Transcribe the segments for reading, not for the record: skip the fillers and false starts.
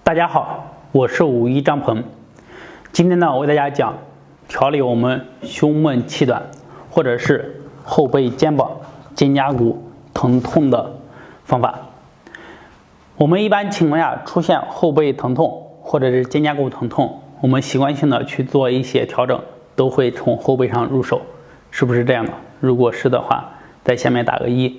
大家好，我是51张鹏。今天呢，我为大家讲调理我们胸闷气短或者是后背肩膀肩胛骨疼痛的方法。我们一般情况下出现后背疼痛或者是肩胛骨疼痛，我们习惯性的去做一些调整，都会从后背上入手，是不是这样的？如果是的话，在下面打个1。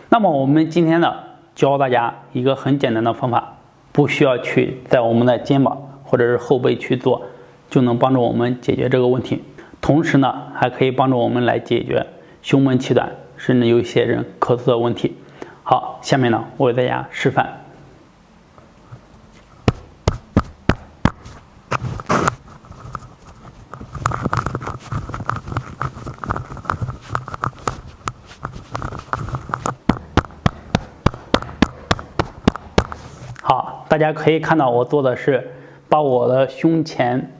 那么我们今天呢，教大家一个很简单的方法，不需要去在我们的肩膀或者是后背去做，就能帮助我们解决这个问题。同时呢，还可以帮助我们来解决胸闷气短，甚至有一些人咳嗽的问题。好，下面呢，我为大家示范。好，大家可以看到我做的是把我的胸前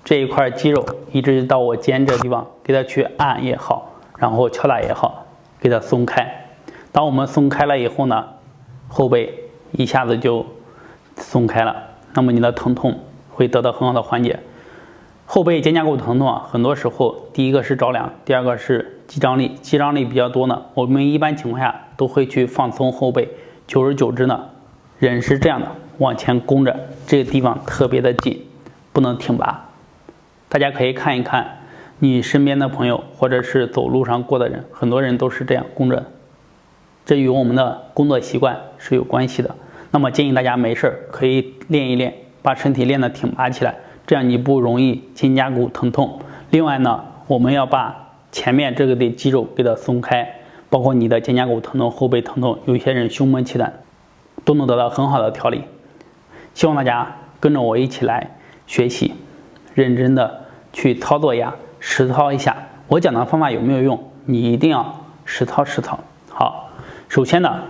这一块肌肉一直到我肩这个地方，给它去按也好，然后敲打也好，给它松开。当我们松开了以后呢，后背一下子就松开了，那么你的疼痛会得到很好的缓解。后背肩胛骨疼痛很多时候第一个是着凉，第二个是肌张力，肌张力比较多呢，我们一般情况下都会去放松后背，久而久之呢，人是这样的，往前弓着，这个地方特别的紧，不能挺拔。大家可以看一看你身边的朋友或者是走路上过的人，很多人都是这样弓着的，这与我们的工作习惯是有关系的。那么建议大家没事可以练一练，把身体练得挺拔起来，这样你不容易肩胛骨疼痛。另外呢，我们要把前面这个的肌肉给它松开，包括你的肩胛骨疼痛、后背疼痛，有些人胸闷气短都能得到很好的调理。希望大家跟着我一起来学习，认真的去操作呀，实操一下。我讲的方法有没有用，你一定要实操实操。好，首先呢，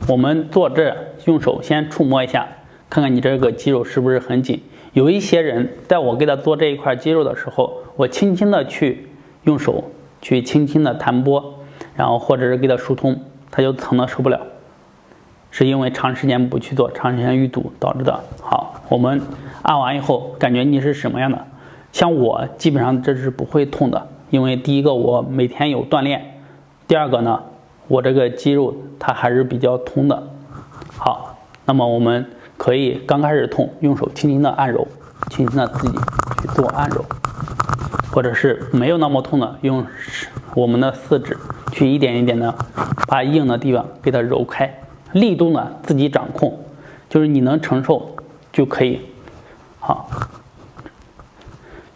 我们做这用手先触摸一下，看看你这个肌肉是不是很紧。有一些人在我给他做这一块肌肉的时候，我轻轻的去用手去轻轻的弹拨，然后或者是给他疏通，他就疼得受不了，是因为长时间不去做，长时间淤堵导致的。好，我们按完以后感觉你是什么样的？像我基本上这是不会痛的，因为第一个我每天有锻炼，第二个呢，我这个肌肉它还是比较通的。好，那么我们可以刚开始痛，用手轻轻的按揉，轻轻的自己去做按揉，或者是没有那么痛的，用我们的四指去一点一点的把硬的地方给它揉开，力度呢自己掌控，就是你能承受就可以。好，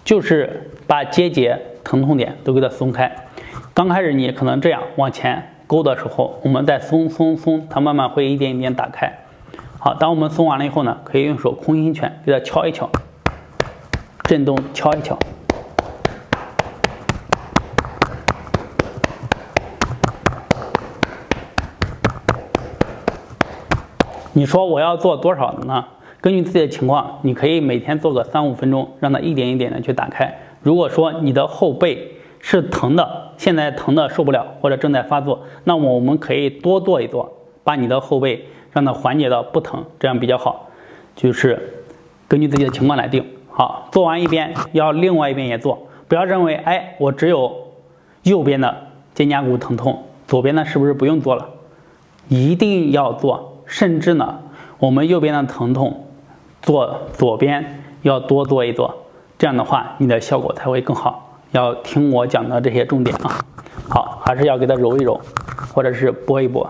就是把结节疼痛点都给它松开。刚开始你可能这样往前勾的时候，我们再松，它慢慢会一点一点打开。好，当我们松完了以后呢，可以用手空心拳给它敲一敲，震动敲一敲。你说我要做多少呢？根据自己的情况，你可以每天做个3-5分钟，让它一点一点的去打开。如果说你的后背是疼的，现在疼的受不了或者正在发作，那么我们可以多做一做，把你的后背让它缓解到不疼，这样比较好。就是根据自己的情况来定。好，做完一边要另外一边也做，不要认为我只有右边的肩胛骨疼痛，左边呢是不是不用做了？一定要做，甚至呢我们右边的疼痛做左边要多做一做，这样的话你的效果才会更好。要听我讲的这些重点啊。好，还是要给它揉一揉，或者是拨一拨。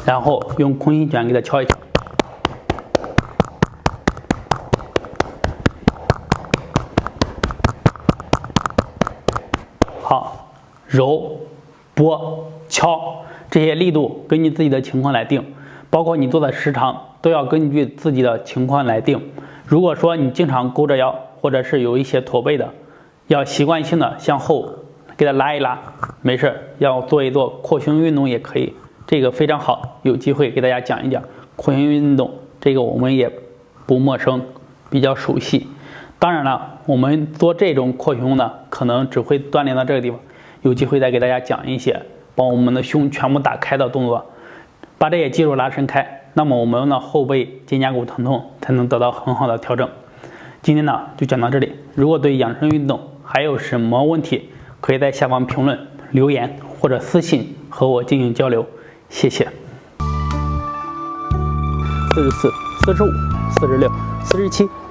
然后用空心拳给它敲一敲。好，揉、拨、敲这些力度根据自己的情况来定，包括你做的时长都要根据自己的情况来定。如果说你经常勾着腰，或者是有一些驼背的，要习惯性的向后给它拉一拉，没事要做一做扩胸运动也可以，这个非常好，有机会给大家讲一讲扩胸运动，这个我们也不陌生，比较熟悉。当然了，我们做这种扩胸呢，可能只会锻炼到这个地方，有机会再给大家讲一些把我们的胸全部打开的动作，把这些肌肉拉伸开，那么我们的后背肩胛骨疼痛才能得到很好的调整。今天呢就讲到这里，如果对养生运动还有什么问题，可以在下方评论留言或者私信和我进行交流，谢谢。44、45、46、47。